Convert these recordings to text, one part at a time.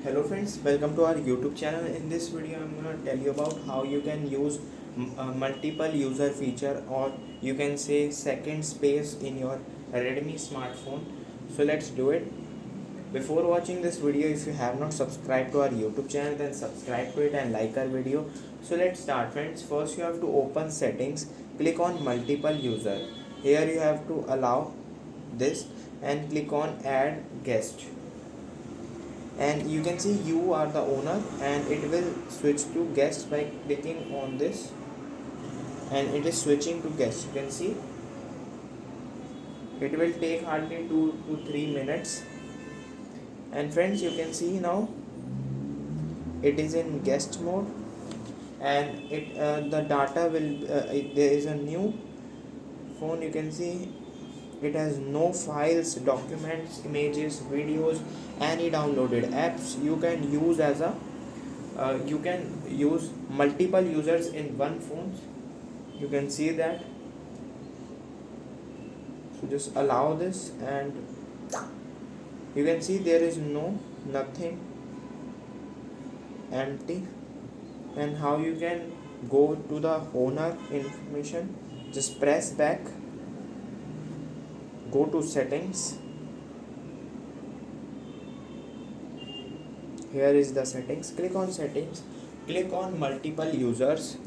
Hello friends, welcome to our YouTube channel. In this video I'm going to tell you about how you can use multiple user feature, or you can say second space in your Redmi smartphone. So let's do it. Before watching this video, if you have not subscribed to our YouTube channel, then subscribe to it and like our video. So let's start friends. First you have to open settings, click on multiple user. Here you have to allow this and click on add guest, and you can see you are the owner, and it will switch to guest by clicking on this, and it is switching to guest. You can see it will take hardly 2 to 3 minutes. And friends, you can see now it is in guest mode, and the data will there is a new phone. You can see it has no files, documents, images, videos, any downloaded apps. You can use as a you can use multiple users in one phone. You can see that. So just allow this, and you can see there is nothing, empty. And how you can go to the owner information, just press back, go to settings. Here is the settings. Click on settings, click on multiple users.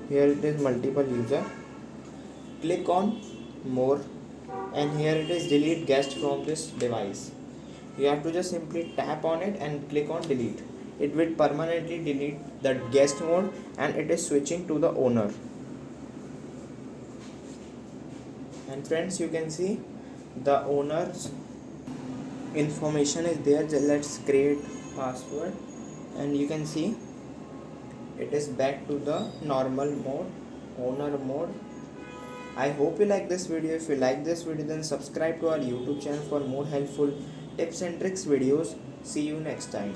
Here it is multiple user. Click on more, and here it is delete guest from this device. You have to just simply tap on it and click on delete. It will permanently delete the guest mode, and it is switching to the owner. And friends, you can see the owner's information is there. Let's create password, and you can see it is back to the normal mode, owner mode. I hope you like this video. If you like this video, then subscribe to our YouTube channel for more helpful tips and tricks videos. See you next time.